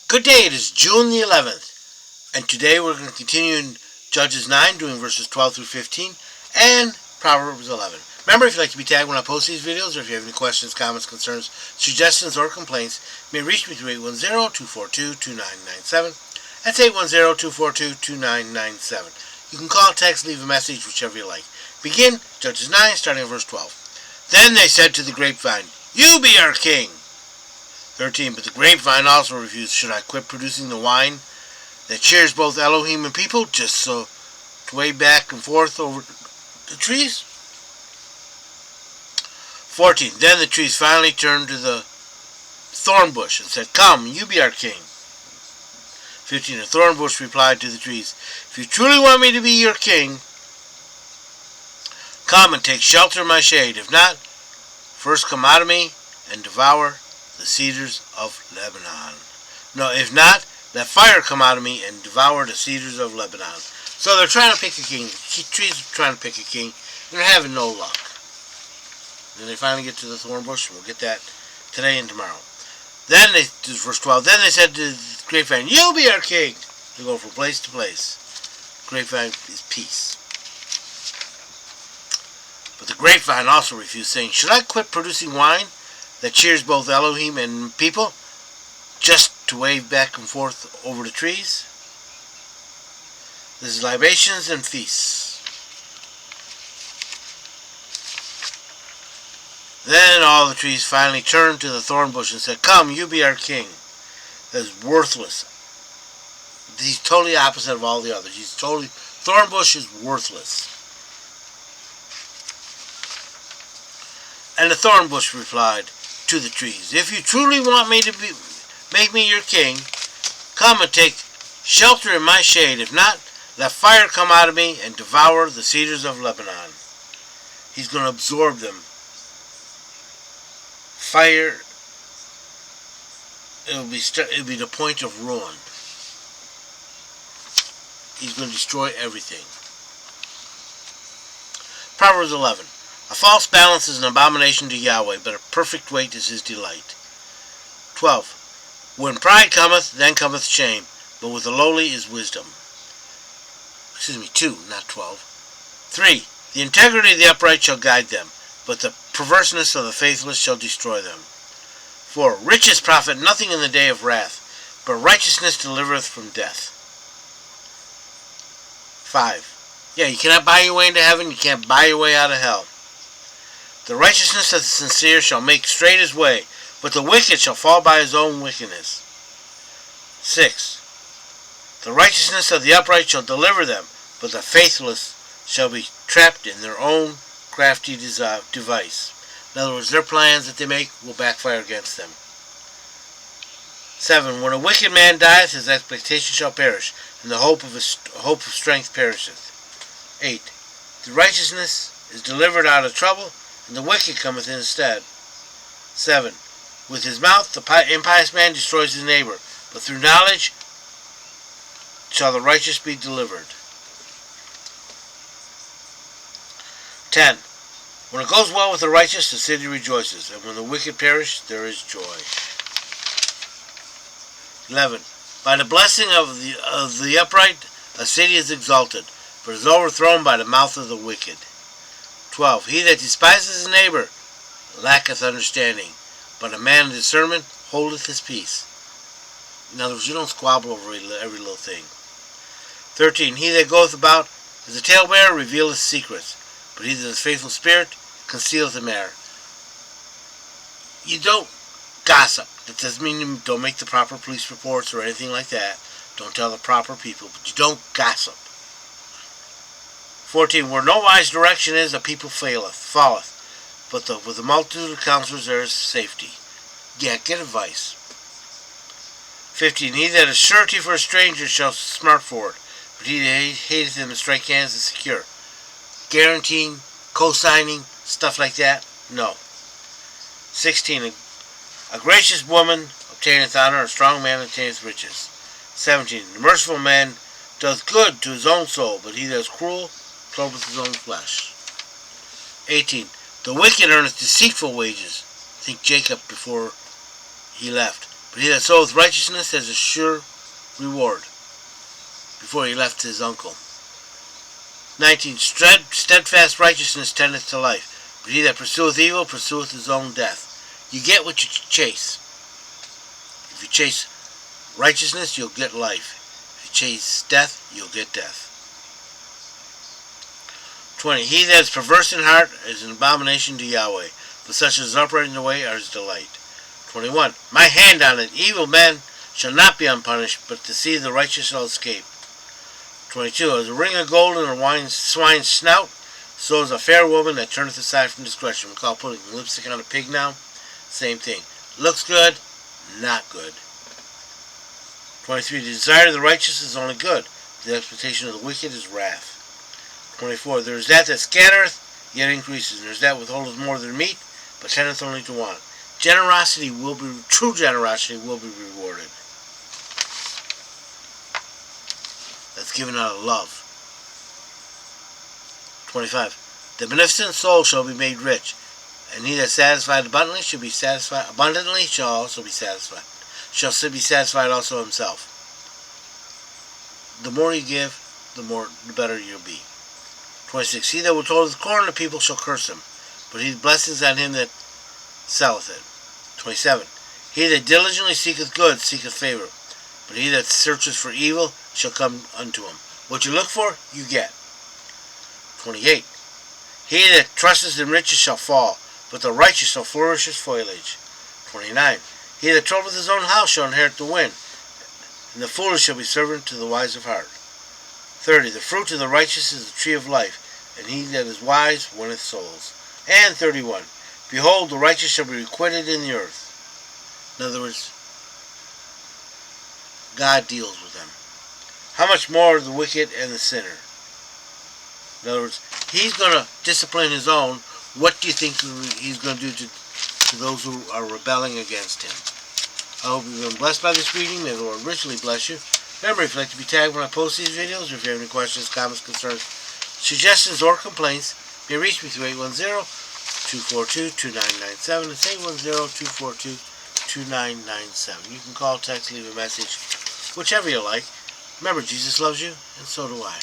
Good day, it is June the 11th, and today we're going to continue in Judges 9, doing verses 12 through 15, and Proverbs 11. Remember, if you'd like to be tagged when I post these videos, or if you have any questions, comments, concerns, suggestions, or complaints, you may reach me through 810-242-2997. That's 810-242-2997. You can call, text, leave a message, whichever you like. Begin Judges 9, starting at verse 12. Then they said to the grapevine, "You be our king." 13. But the grapevine also refused. "Should I quit producing the wine that cheers both Elohim and people, just so to wave back and forth over the trees?" 14. Then the trees finally turned to the thorn bush and said, "Come, you be our king." 15. The thorn bush replied to the trees, "If you truly want me to be your king, come and take shelter in my shade. If not, first come out of me and devour the cedars of Lebanon. No, if not, let fire come out of me and devour the cedars of Lebanon." So they're trying to pick a king. The trees are trying to pick a king. They're having no luck. Then they finally get to the thorn bush. We'll get that today and tomorrow. Then they, verse 12, then they said to the grapevine, "You be our king." They go from place to place. Grapevine is peace. But the grapevine also refused, saying, "Should I quit producing wine that cheers both Elohim and people, just to wave back and forth over the trees?" This is libations and feasts. Then all the trees finally turned to the thorn bush and said, "Come, you be our king." That is worthless. He's totally opposite of all the others. Thorn bush is worthless. And the thorn bush replied to the trees, "If you truly want me to make me your king, come and take shelter in my shade. If not, let fire come out of me and devour the cedars of Lebanon." He's going to absorb them. Fire, it'll be the point of ruin. He's going to destroy everything. Proverbs 11. A false balance is an abomination to Yahweh, but a perfect weight is his delight. 12. When pride cometh, then cometh shame, but with the lowly is wisdom. 2, not 12. 3. The integrity of the upright shall guide them, but the perverseness of the faithless shall destroy them. 4. Riches profit nothing in the day of wrath, but righteousness delivereth from death. 5. Yeah, you cannot buy your way into heaven, you can't buy your way out of hell. The righteousness of the sincere shall make straight his way, but the wicked shall fall by his own wickedness. 6. The righteousness of the upright shall deliver them, but the faithless shall be trapped in their own crafty device. In other words, their plans that they make will backfire against them. 7. When a wicked man dieth, his expectation shall perish, and the hope of strength perisheth. 8. The righteousness is delivered out of trouble, and the wicked cometh instead. 7. With his mouth the impious man destroys his neighbor, but through knowledge shall the righteous be delivered. 10. When it goes well with the righteous, the city rejoices, and when the wicked perish, there is joy. 11. By the blessing of the upright, a city is exalted, but is overthrown by the mouth of the wicked. 12. He that despises his neighbor lacketh understanding, but a man of discernment holdeth his peace. In other words, you don't squabble over every little thing. 13. He that goeth about as a talebearer revealeth secrets, but he that is faithful spirit concealeth a matter. You don't gossip. That doesn't mean you don't make the proper police reports or anything like that. Don't tell the proper people, but you don't gossip. 14. Where no wise direction is, a people falleth, but with the multitude of counselors there is safety. Yeah, get advice. 15. He that is surety for a stranger shall smart for it, but he that hateth him and strike hands is secure. Guaranteeing, co-signing, stuff like that, no. 16. A gracious woman obtaineth honor, a strong man obtaineth riches. 17. The merciful man doth good to his own soul, but he that is cruel probeth his own flesh. 18. The wicked earneth deceitful wages. Think Jacob before he left. But he that soweth righteousness has a sure reward. Before he left his uncle. 19. Steadfast righteousness tendeth to life, but he that pursueth evil pursueth his own death. You get what you chase. If you chase righteousness, you'll get life. If you chase death, you'll get death. 20. He that is perverse in heart is an abomination to Yahweh, but such as is upright in the way are his delight. 21. My hand on it, evil men shall not be unpunished, but the seed of the righteous shall escape. 22. As a ring of gold in a swine's snout, so is a fair woman that turneth aside from discretion. We call putting lipstick on a pig now. Same thing. Looks good, not good. 23. The desire of the righteous is only good. The expectation of the wicked is wrath. 24. There is that scattereth, yet increases. And there is that withholdeth more than meat, but tendeth only to want. True generosity will be rewarded. That's given out of love. 25. The beneficent soul shall be made rich, and he that satisfied abundantly shall be satisfied. Abundantly shall also be satisfied. Shall be satisfied also himself. The more you give, the better you'll be. 26. He that withholdeth corn, the people shall curse him, but he blessings on him that selleth it. 27. He that diligently seeketh good seeketh favor, but he that searcheth for evil shall come unto him. What you look for, you get. 28. He that trusteth in riches shall fall, but the righteous shall flourish as foliage. 29. He that troubleth his own house shall inherit the wind, and the foolish shall be servant to the wise of heart. 30. The fruit of the righteous is the tree of life, and he that is wise winneth souls. And 31. Behold, the righteous shall be requited in the earth. In other words, God deals with them. How much more the wicked and the sinner? In other words, he's going to discipline his own. What do you think he's going to do to those who are rebelling against him? I hope you've been blessed by this reading. May the Lord richly bless you. Remember, if you'd like to be tagged when I post these videos, or if you have any questions, comments, concerns, suggestions, or complaints, you may reach me through 810-242-2997. It's 810-242-2997. You can call, text, leave a message, whichever you like. Remember, Jesus loves you, and so do I.